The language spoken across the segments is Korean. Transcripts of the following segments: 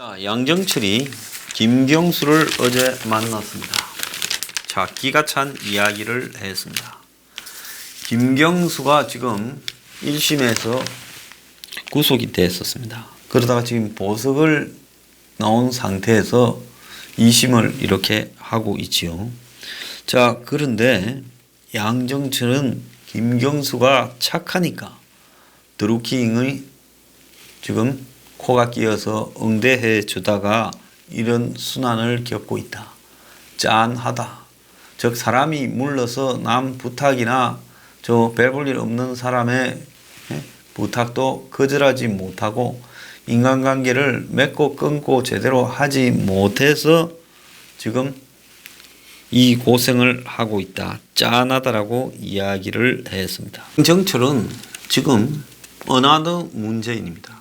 자, 양정철이 김경수를 어제 만났습니다. 자, 기가 찬 이야기를 했습니다. 김경수가 지금 1심에서 구속이 됐었습니다. 그러다가 지금 보석을 나온 상태에서 2심을 이렇게 하고 있지요. 자, 그런데 양정철은 김경수가 착하니까 드루킹의 지금 코가 끼어서 응대해 주다가 이런 순환을 겪고 있다. 짠하다. 즉 사람이 물러서 남 부탁이나 저 별 볼 일 없는 사람의 부탁도 거절하지 못하고 인간관계를 맺고 끊고 제대로 하지 못해서 지금 이 고생을 하고 있다. 짠하다라고 이야기를 했습니다. 정철은 지금 어나더 문재인입니다.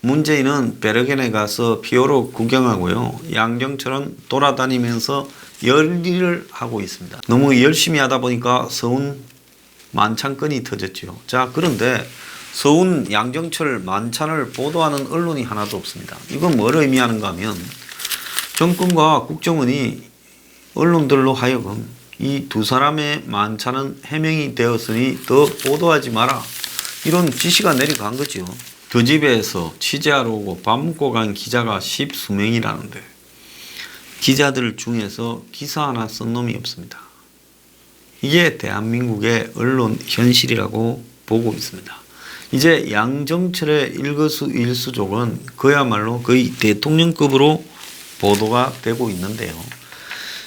문재인은 베르겐에 가서 피오로 구경하고요. 양정철은 돌아다니면서 열일을 하고 있습니다. 너무 열심히 하다 보니까 서운 만찬건이 터졌죠. 자, 그런데 서운 양정철 만찬을 보도하는 언론이 하나도 없습니다. 이건 뭘 의미하는가 하면 정권과 국정원이 언론들로 하여금 이 두 사람의 만찬은 해명이 되었으니 더 보도하지 마라. 이런 지시가 내려간 거죠. 그 집에서 취재하러 오고 밥 먹고 간 기자가 10수명이라는데 기자들 중에서 기사 하나 쓴 놈이 없습니다. 이게 대한민국의 언론 현실이라고 보고 있습니다. 이제 양정철의 일거수일투족은 그야말로 거의 대통령급으로 보도가 되고 있는데요.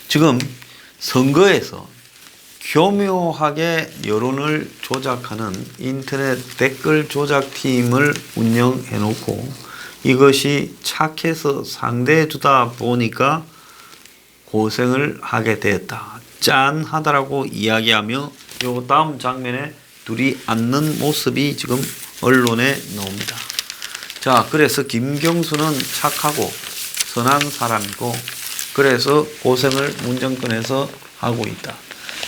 지금 선거에서 교묘하게 여론을 조작하는 인터넷 댓글 조작팀을 운영해 놓고 이것이 착해서 상대해 주다 보니까 고생을 하게 되었다. 짠하다라고 이야기하며 요 다음 장면에 둘이 앉는 모습이 지금 언론에 나옵니다. 자, 그래서 김경수는 착하고 선한 사람이고 그래서 고생을 문정권에서 하고 있다.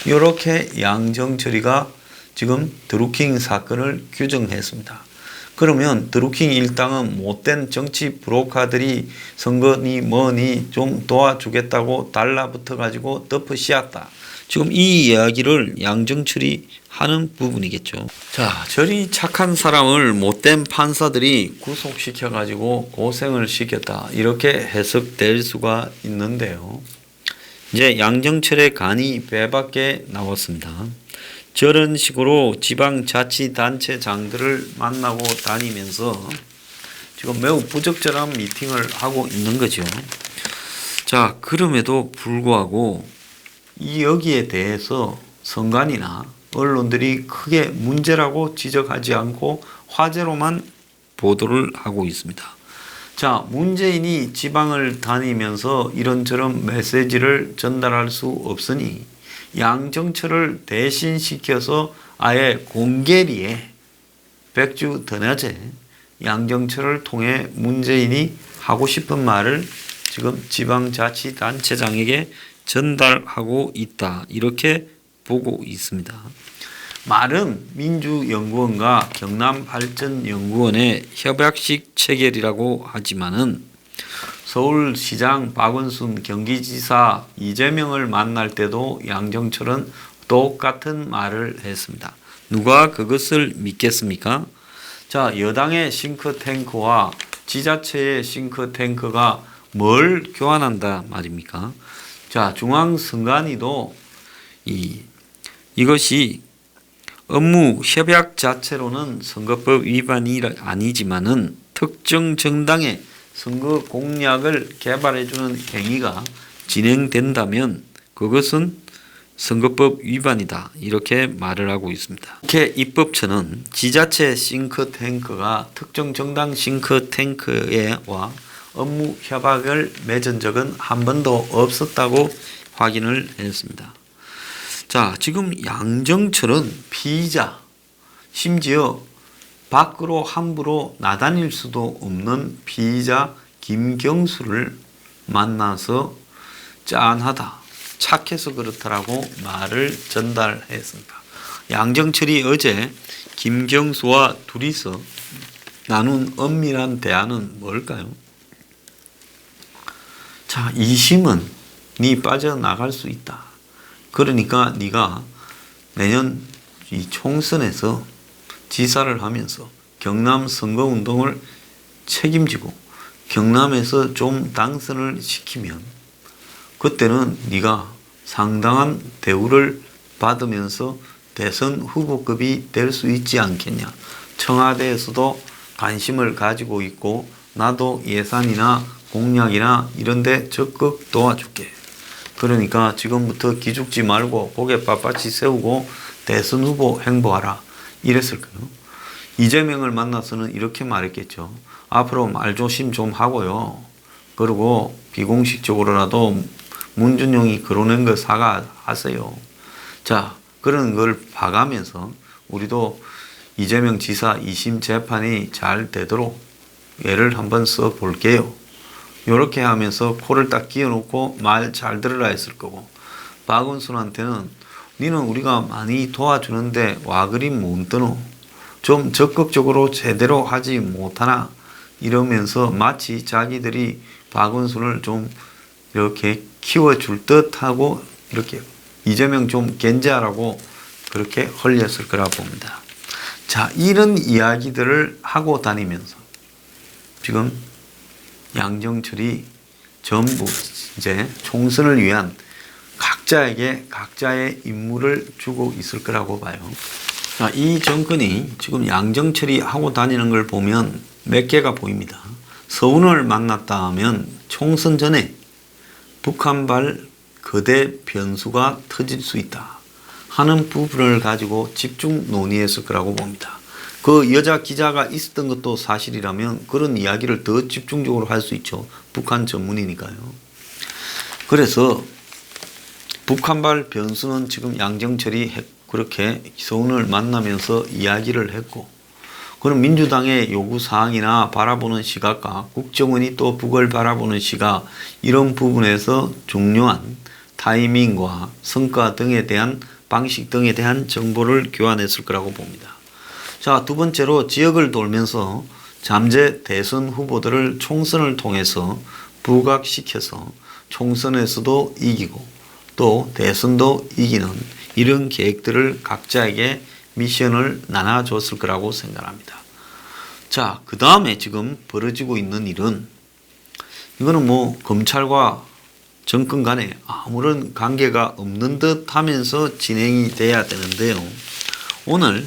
이렇게 양정철이가 지금 드루킹 사건을 규정했습니다. 그러면 드루킹 일당은 못된 정치 브로커들이 선거니 뭐니 좀 도와주겠다고 달라붙어 가지고 덮어 씌웠다. 지금 이 이야기를 양정철이 하는 부분이겠죠. 자, 저리 착한 사람을 못된 판사들이 구속시켜 가지고 고생을 시켰다. 이렇게 해석될 수가 있는데요. 이제 양정철의 간이 배 밖에 나왔습니다. 저런 식으로 지방자치단체장들을 만나고 다니면서 지금 매우 부적절한 미팅을 하고 있는 거죠. 자, 그럼에도 불구하고 여기에 대해서 선관위나 언론들이 크게 문제라고 지적하지 않고 화제로만 보도를 하고 있습니다. 자, 문재인이 지방을 다니면서 이런저런 메시지를 전달할 수 없으니 양정철을 대신시켜서 아예 공개리에 백주 더 낮에 양정철을 통해 문재인이 하고 싶은 말을 지금 지방자치단체장에게 전달하고 있다. 이렇게 보고 있습니다. 말은 민주연구원과 경남발전연구원의 협약식 체결이라고 하지만은 서울시장 박원순, 경기지사 이재명을 만날 때도 양정철은 똑같은 말을 했습니다. 누가 그것을 믿겠습니까? 자, 여당의 싱크탱크와 지자체의 싱크탱크가 뭘 교환한다 말입니까? 자, 중앙선관위도 이것이 업무 협약 자체로는 선거법 위반이 아니지만은 특정 정당의 선거 공약을 개발해주는 행위가 진행된다면 그것은 선거법 위반이다. 이렇게 말을 하고 있습니다. 국회 입법처는 지자체 싱크탱크가 특정 정당 싱크탱크와 업무 협약을 맺은 적은 한 번도 없었다고 확인을 했습니다. 자, 지금 양정철은 피의자, 심지어 밖으로 함부로 나다닐 수도 없는 피의자 김경수를 만나서 짠하다, 착해서 그렇다라고 말을 전달했습니다. 양정철이 어제 김경수와 둘이서 나눈 엄밀한 대화는 뭘까요? 자, 2심은 네 빠져나갈 수 있다. 그러니까 네가 내년 이 총선에서 지사를 하면서 경남 선거운동을 책임지고 경남에서 좀 당선을 시키면 그때는 네가 상당한 대우를 받으면서 대선 후보급이 될 수 있지 않겠냐. 청와대에서도 관심을 가지고 있고 나도 예산이나 공약이나 이런 데 적극 도와줄게. 그러니까 지금부터 기죽지 말고 고개 빳빳이 세우고 대선 후보 행보하라. 이랬을 거예요. 이재명을 만나서는 이렇게 말했겠죠. 앞으로 말조심 좀 하고요. 그리고 비공식적으로라도 문준용이 거론한 거 사과하세요. 자, 그런 걸 봐가면서 우리도 이재명 지사 2심 재판이 잘 되도록 애를 한번 써볼게요. 이렇게 하면서 코를 딱 끼워놓고 말 잘 들으라 했을 거고, 박원순한테는 니는 우리가 많이 도와주는데 와 그리 못 드노? 좀 적극적으로 제대로 하지 못하나? 이러면서 마치 자기들이 박원순을 좀 이렇게 키워줄 듯하고 이렇게 이재명 좀 견제하라고 그렇게 헐렸을 거라 봅니다. 자, 이런 이야기들을 하고 다니면서 지금 양정철이 전부 이제 총선을 위한 각자에게 각자의 임무를 주고 있을 거라고 봐요. 자, 이 정권이 지금 양정철이 하고 다니는 걸 보면 몇 개가 보입니다. 서훈을 만났다 하면 총선 전에 북한발 거대 변수가 터질 수 있다 하는 부분을 가지고 집중 논의했을 거라고 봅니다. 그 여자 기자가 있었던 것도 사실이라면 그런 이야기를 더 집중적으로 할 수 있죠. 북한 전문이니까요. 그래서 북한발 변수는 지금 양정철이 그렇게 서훈을 만나면서 이야기를 했고, 그럼 민주당의 요구사항이나 바라보는 시각과 국정원이 또 북을 바라보는 시각, 이런 부분에서 중요한 타이밍과 성과 등에 대한 방식 등에 대한 정보를 교환했을 거라고 봅니다. 자, 두 번째로 지역을 돌면서 잠재 대선 후보들을 총선을 통해서 부각시켜서 총선에서도 이기고 또 대선도 이기는 이런 계획들을 각자에게 미션을 나눠줬을 거라고 생각합니다. 자, 그 다음에 지금 벌어지고 있는 일은, 이거는 뭐 검찰과 정권 간에 아무런 관계가 없는 듯 하면서 진행이 돼야 되는데요. 오늘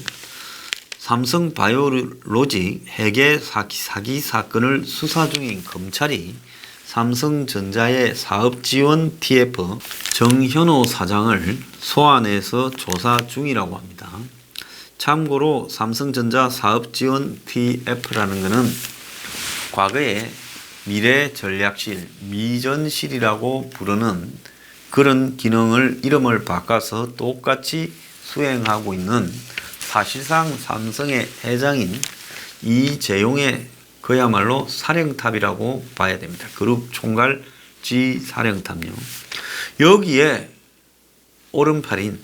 삼성바이오로직 회계 사기 사건을 수사 중인 검찰이 삼성전자의 사업지원 TF 정현호 사장을 소환해서 조사 중이라고 합니다. 참고로 삼성전자 사업지원 TF라는 것은 과거에 미래전략실, 미전실이라고 부르는 그런 기능을 이름을 바꿔서 똑같이 수행하고 있는, 사실상 삼성의 회장인 이재용의 그야말로 사령탑이라고 봐야 됩니다. 그룹 총괄 지사령탑요. 여기에 오른팔인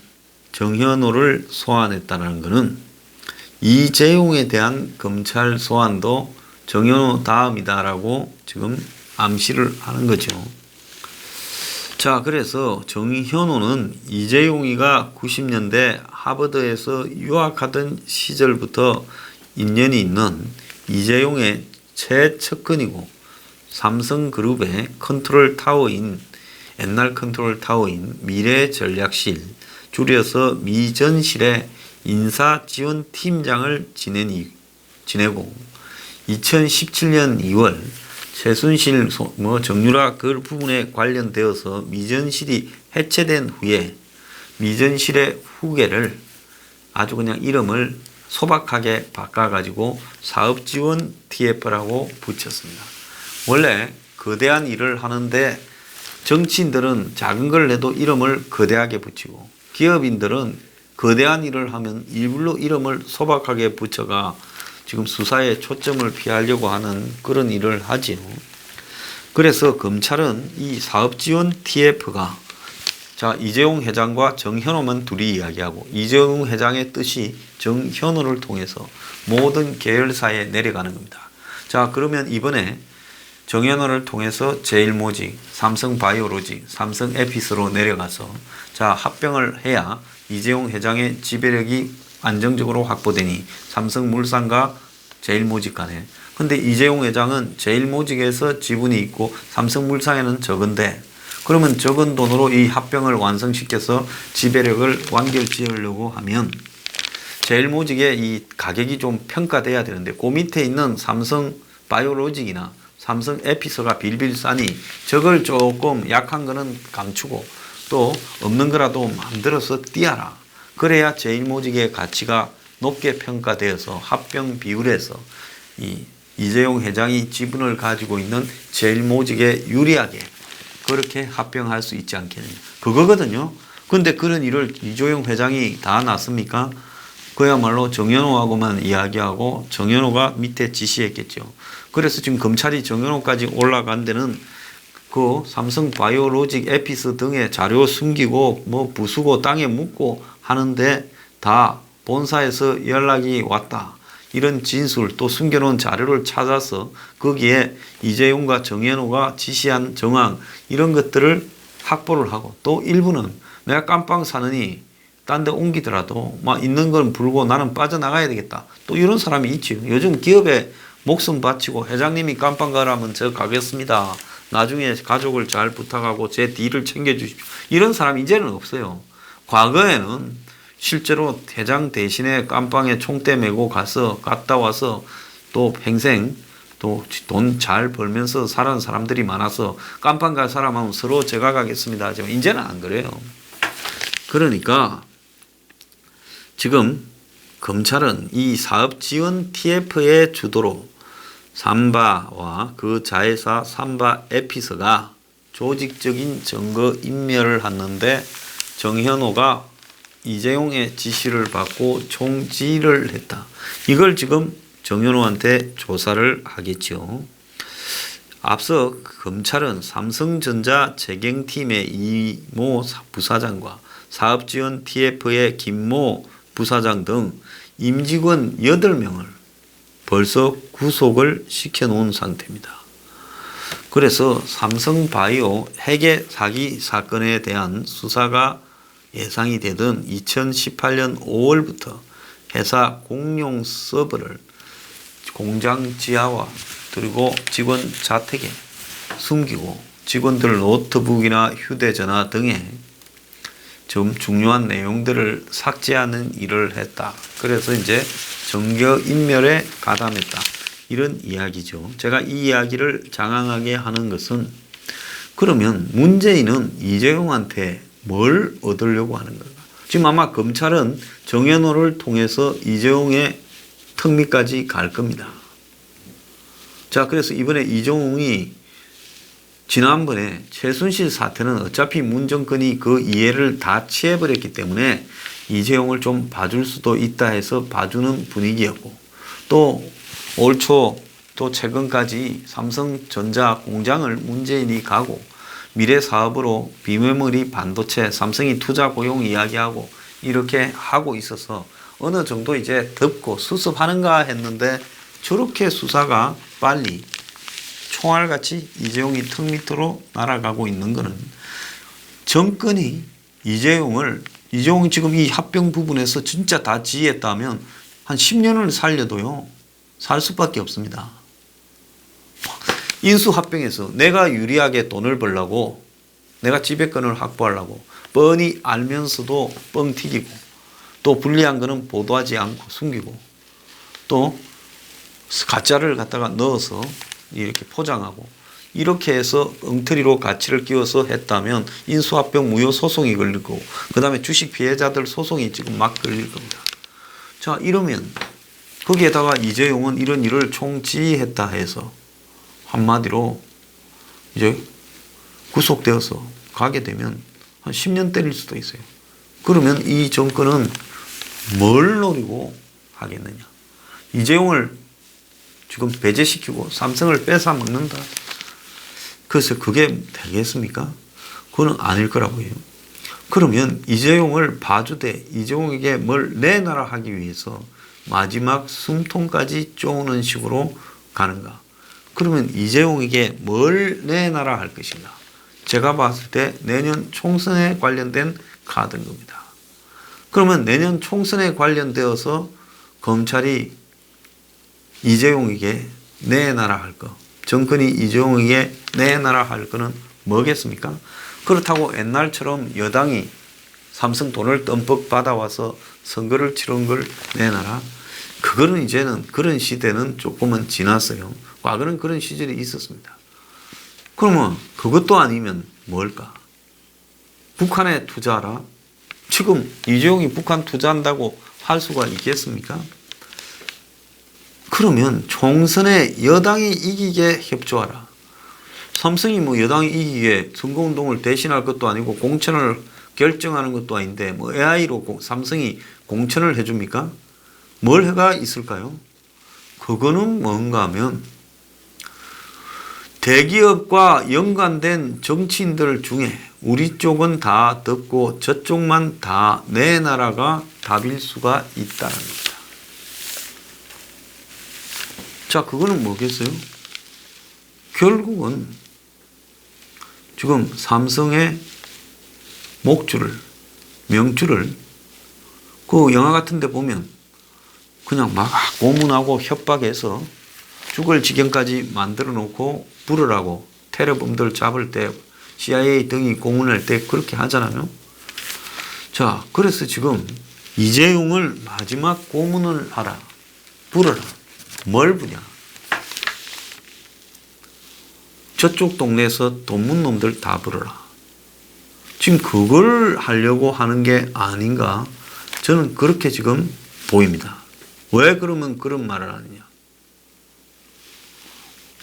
정현호를 소환했다는 것은 이재용에 대한 검찰 소환도 정현호 다음이다라고 지금 암시를 하는 거죠. 자, 그래서 정현호는 이재용이가 90년대 하버드에서 유학하던 시절부터 인연이 있는 이재용의 최측근이고, 삼성그룹의 컨트롤 타워인, 옛날 컨트롤 타워인 미래전략실, 줄여서 미전실의 인사지원팀장을 지내고 2017년 2월 최순실 정유라 그 부분에 관련되어서 미전실이 해체된 후에 미전실의 후계를 아주 그냥 이름을 소박하게 바꿔가지고 사업지원 TF라고 붙였습니다. 원래 거대한 일을 하는데 정치인들은 작은 걸 해도 이름을 거대하게 붙이고, 기업인들은 거대한 일을 하면 일부러 이름을 소박하게 붙여가 지금 수사에 초점을 피하려고 하는 그런 일을 하지요. 그래서 검찰은 이 사업지원 TF가, 자, 이재용 회장과 정현호만 둘이 이야기하고 이재용 회장의 뜻이 정현호를 통해서 모든 계열사에 내려가는 겁니다. 자, 그러면 이번에 정현호를 통해서 제일모직, 삼성바이오로직, 삼성에피스로 내려가서 자 합병을 해야 이재용 회장의 지배력이 안정적으로 확보되니 삼성물산과 제일모직 간에. 근데 이재용 회장은 제일모직에서 지분이 있고 삼성물산에는 적은데 그러면 적은 돈으로 이 합병을 완성시켜서 지배력을 완결지으려고 하면 제일모직의 이 가격이 좀 평가돼야 되는데 그 밑에 있는 삼성바이오로직이나 삼성에피스가 빌빌 싸니 저걸 조금 약한 거는 감추고 또 없는 거라도 만들어서 띄어라. 그래야 제일모직의 가치가 높게 평가되어서 합병 비율에서 이재용 회장이 지분을 가지고 있는 제일모직에 유리하게 그렇게 합병할 수 있지 않겠느냐. 그거거든요. 근데 그런 일을 이재용 회장이 다 놨습니까? 그야말로 정현호하고만 이야기하고 정현호가 밑에 지시했겠죠. 그래서 지금 검찰이 정현호까지 올라간 데는 그 삼성바이오로직, 에피스 등의 자료 숨기고 뭐 부수고 땅에 묻고 하는데 다 본사에서 연락이 왔다. 이런 진술 또 숨겨놓은 자료를 찾아서 거기에 이재용과 정현호가 지시한 정황 이런 것들을 확보를 하고 또 일부는 내가 깜빵 사느니 딴 데 옮기더라도 막 있는 건 불고 나는 빠져나가야 되겠다. 또 이런 사람이 있죠. 요즘 기업에 목숨 바치고 회장님이 깜빵 가라면 저 가겠습니다. 나중에 가족을 잘 부탁하고 제 뒤를 챙겨주십시오. 이런 사람이 이제는 없어요. 과거에는 실제로 회장 대신에 깜빵에 총대 메고 갔다 와서 또 평생 또 돈 잘 벌면서 살아는 사람들이 많아서 깜빵 갈 사람 하면 서로 제가 가겠습니다 하지만 이제는 안 그래요. 그러니까 지금 검찰은 이 사업 지원 TF의 주도로 삼바와 그 자회사 삼바에피스가 조직적인 증거 인멸을 했는데 정현호가 이재용의 지시를 받고 총지휘를 했다. 이걸 지금 정현호한테 조사를 하겠죠. 앞서 검찰은 삼성전자 재경팀의 이모 부사장과 사업지원 TF의 김모 부사장 등 임직원 8명을 벌써 구속을 시켜놓은 상태입니다. 그래서 삼성바이오 회계 사기 사건에 대한 수사가 예상이 되던 2018년 5월부터 회사 공용 서버를 공장 지하와 그리고 직원 자택에 숨기고 직원들 노트북이나 휴대전화 등에 좀 중요한 내용들을 삭제하는 일을 했다. 그래서 이제 정교 인멸에 가담했다. 이런 이야기죠. 제가 이 이야기를 장황하게 하는 것은 그러면 문재인은 이재용한테 뭘 얻으려고 하는 건가? 지금 아마 검찰은 정현호를 통해서 이재용의 턱밑까지 갈 겁니다. 자, 그래서 이번에 이재용이 지난번에 최순실 사태는 어차피 문정권이 그 이해를 다 취해버렸기 때문에 이재용을 좀 봐줄 수도 있다 해서 봐주는 분위기였고 또 올 초 또 최근까지 삼성전자 공장을 문재인이 가고 미래 사업으로 비메모리 반도체 삼성이 투자 고용 이야기하고 이렇게 하고 있어서 어느 정도 이제 덮고 수습하는가 했는데 저렇게 수사가 빨리 총알같이 이재용이 턱 밑으로 날아가고 있는 것은 정권이 이재용이 지금 이 합병 부분에서 진짜 다 지휘했다면 한 10년을 살려도요 살 수밖에 없습니다. 인수합병에서 내가 유리하게 돈을 벌려고 내가 지배권을 확보하려고 뻔히 알면서도 뻥 튀기고 또 불리한 거는 보도하지 않고 숨기고 또 가짜를 갖다가 넣어서 이렇게 포장하고 이렇게 해서 엉터리로 가치를 끼워서 했다면 인수합병 무효 소송이 걸릴 거고 그 다음에 주식 피해자들 소송이 지금 막 걸릴 겁니다. 자, 이러면 거기에다가 이재용은 이런 일을 총지휘했다 해서 한마디로 이제 구속되어서 가게 되면 한 10년 때릴 수도 있어요. 그러면 이 정권은 뭘 노리고 하겠느냐. 이재용을 지금 배제시키고 삼성을 뺏어 먹는다. 그래서 그게 되겠습니까? 그건 아닐 거라고요. 그러면 이재용을 봐주되 이재용에게 뭘 내놔라 하기 위해서 마지막 숨통까지 쪼는 식으로 가는가. 그러면 이재용에게 뭘 내놔라 할 것인가? 제가 봤을 때 내년 총선에 관련된 카드인 겁니다. 그러면 내년 총선에 관련되어서 검찰이 이재용에게 내놔라 할 거, 정권이 이재용에게 내놔라 할 거는 뭐겠습니까? 그렇다고 옛날처럼 여당이 삼성 돈을 덤뻑 받아와서 선거를 치른 걸 내놔라. 그거는 이제는 그런 시대는 조금은 지났어요. 과거는 그런 시절이 있었습니다. 그러면 그것도 아니면 뭘까? 북한에 투자하라? 지금 이재용이 북한 투자한다고 할 수가 있겠습니까? 그러면 총선에 여당이 이기게 협조하라. 삼성이 뭐 여당이 이기게 선거운동을 대신할 것도 아니고 공천을 결정하는 것도 아닌데 뭐 AI로 삼성이 공천을 해줍니까? 뭘 해가 있을까요? 그거는 뭔가 하면 대기업과 연관된 정치인들 중에 우리 쪽은 다 듣고 저쪽만 다 내놔라가 답일 수가 있다는 겁니다. 자, 그거는 뭐겠어요? 결국은 지금 삼성의 목줄을, 명줄을 그 영화 같은 데 보면 그냥 막 고문하고 협박해서 죽을 지경까지 만들어 놓고 부르라고 테러범들 잡을 때 CIA 등이 고문할 때 그렇게 하잖아요. 자, 그래서 지금 이재용을 마지막 고문을 하라. 부르라. 뭘 부냐? 저쪽 동네에서 돈 문 놈들 다 부르라. 지금 그걸 하려고 하는 게 아닌가? 저는 그렇게 지금 보입니다. 왜 그러면 그런 말을 하느냐?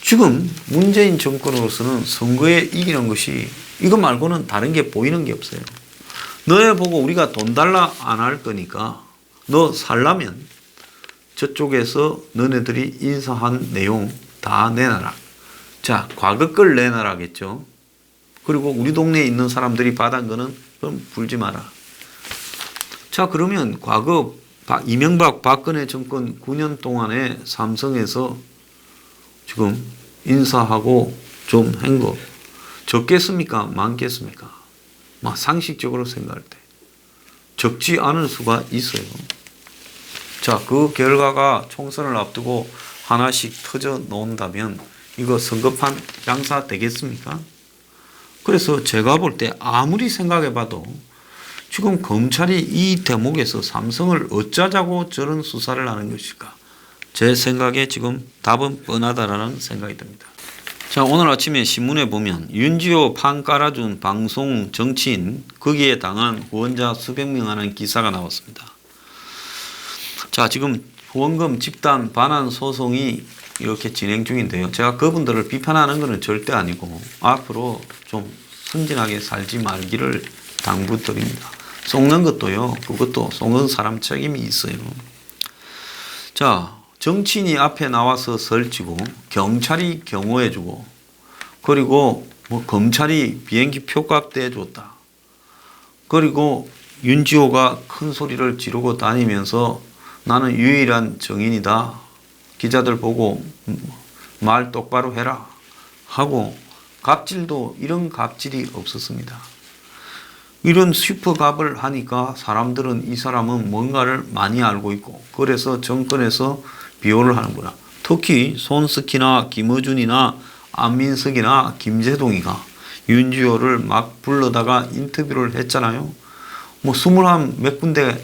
지금 문재인 정권으로서는 선거에 이기는 것이 이거 말고는 다른 게 보이는 게 없어요. 너네 보고 우리가 돈 달라 안 할 거니까 너 살라면 저쪽에서 너네들이 인사한 내용 다 내놔라. 자, 과거 걸 내놔라겠죠. 그리고 우리 동네에 있는 사람들이 받은 거는 그럼 불지 마라. 자, 그러면 과거 이명박 박근혜 정권 9년 동안에 삼성에서 지금 인사하고 좀 한 거 적겠습니까? 많겠습니까? 막 상식적으로 생각할 때 적지 않을 수가 있어요. 자, 그 결과가 총선을 앞두고 하나씩 터져 놓는다면 이거 선거판 장사 되겠습니까? 그래서 제가 볼 때 아무리 생각해 봐도 지금 검찰이 이 대목에서 삼성을 어쩌자고 저런 수사를 하는 것일까? 제 생각에 지금 답은 뻔하다라는 생각이 듭니다. 자, 오늘 아침에 신문에 보면 윤지호 판 깔아준 방송 정치인 거기에 당한 후원자 수백 명 하는 기사가 나왔습니다. 자, 지금 후원금 집단 반환 소송이 이렇게 진행 중인데요. 제가 그분들을 비판하는 것은 절대 아니고 앞으로 좀 순진하게 살지 말기를 당부드립니다. 속는 것도요. 그것도 속는 사람 책임이 있어요. 자, 정치인이 앞에 나와서 설치고 경찰이 경호해주고 그리고 뭐 검찰이 비행기 표값 떼줬다. 그리고 윤지호가 큰 소리를 지르고 다니면서 나는 유일한 정인이다. 기자들 보고 말 똑바로 해라 하고 갑질도 이런 갑질이 없었습니다. 이런 슈퍼갑을 하니까 사람들은 이 사람은 뭔가를 많이 알고 있고 그래서 정권에서 비호를 하는구나. 특히 손석희나 김어준이나 안민석이나 김재동이가 윤지호를 막 불러다가 인터뷰를 했잖아요. 뭐 21몇 군데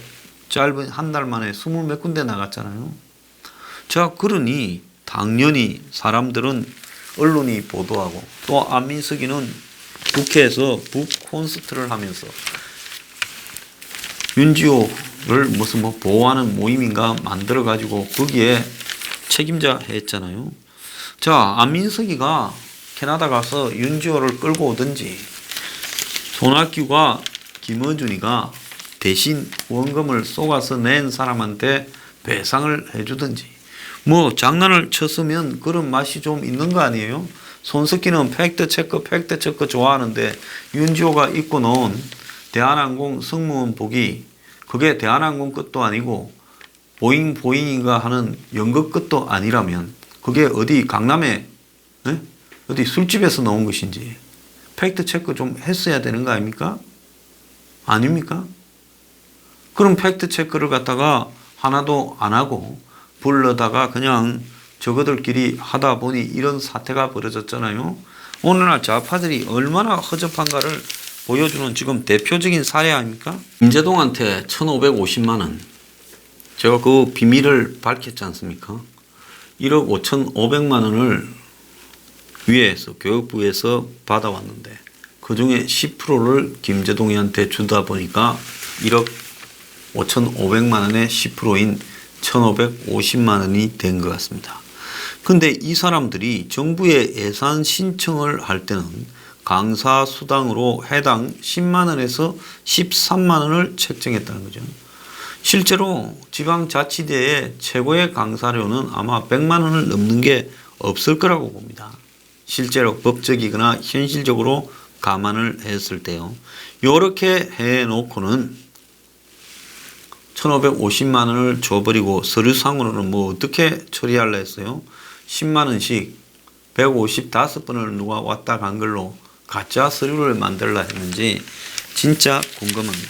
짧은 한 달 만에 20몇 군데 나갔잖아요. 자, 그러니 당연히 사람들은 언론이 보도하고 또 안민석이는 국회에서 북 콘서트를 하면서 윤지호를 무슨 뭐 보호하는 모임인가 만들어 가지고 거기에 책임자 했잖아요. 자, 안민석이가 캐나다 가서 윤지호를 끌고 오든지 손학규가 김어준이가 대신 후원금을 쏘아서 낸 사람한테 배상을 해주든지 뭐 장난을 쳤으면 그런 맛이 좀 있는 거 아니에요? 손석희는 팩트 체크 좋아하는데 윤지호가 입고 놓은 대한항공 승무원복이 그게 대한항공 것도 아니고 보잉인가 하는 연극 것도 아니라면 그게 어디 강남에 네? 어디 술집에서 나온 것인지 팩트 체크 좀 했어야 되는 거 아닙니까? 아닙니까? 그럼 팩트 체크를 갖다가 하나도 안 하고 불러다가 그냥 저거들끼리 하다 보니 이런 사태가 벌어졌잖아요. 오늘날 좌파들이 얼마나 허접한가를 보여주는 지금 대표적인 사례 아닙니까? 김재동한테 1,550만 원. 제가 그 비밀을 밝혔지 않습니까? 1억 5,500만 원을 위에서 교육부에서 받아왔는데 그중에 10%를 김재동이한테 주다 보니까 1억 5,500만 원의 10%인 1,550만 원이 된 것 같습니다. 근데 이 사람들이 정부에 예산 신청을 할 때는 강사 수당으로 해당 10만 원에서 13만 원을 책정했다는 거죠. 실제로 지방자치대의 최고의 강사료는 아마 100만 원을 넘는 게 없을 거라고 봅니다. 실제로 법적이거나 현실적으로 감안을 했을 때요. 이렇게 해놓고는 1,550만 원을 줘버리고 서류상으로는 뭐 어떻게 처리하려 했어요? 10만 원씩 155번을 누가 왔다 간 걸로 가짜 서류를 만들려 했는지 진짜 궁금합니다.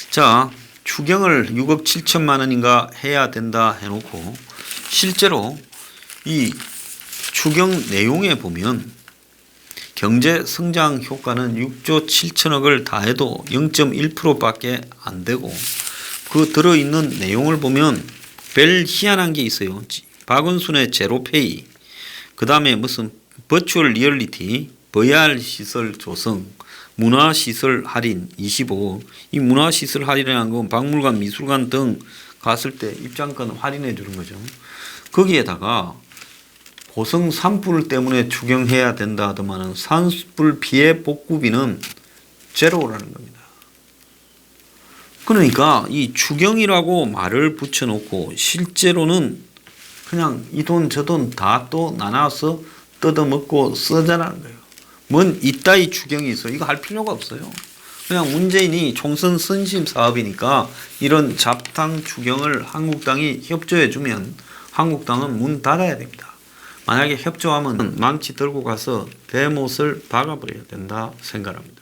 자, 추경을 6억 7천만 원인가 해야 된다 해놓고 실제로 이 추경 내용에 보면 경제 성장 효과는 6조 7천억을 다 해도 0.1%밖에 안 되고 그 들어있는 내용을 보면 별 희한한 게 있어요. 박원순의 제로페이, 그 다음에 무슨 버추얼 리얼리티, VR 시설 조성, 문화시설 할인 25. 이 문화시설 할인이라는 건 박물관, 미술관 등 갔을 때 입장권 할인해 주는 거죠. 거기에다가 고성 산불 때문에 추경해야 된다 하더만은 산불 피해 복구비는 제로라는 겁니다. 그러니까 이 추경이라고 말을 붙여놓고 실제로는 그냥 이 돈 저 돈 다 또 나눠서 뜯어먹고 쓰자라는 거예요. 뭔 이따위 추경이 있어. 이거 할 필요가 없어요. 그냥 문재인이 총선 선심 사업이니까 이런 잡탕 추경을 한국당이 협조해주면 한국당은 문 닫아야 됩니다. 만약에 협조하면 망치 들고 가서 대못을 박아버려야 된다 생각합니다.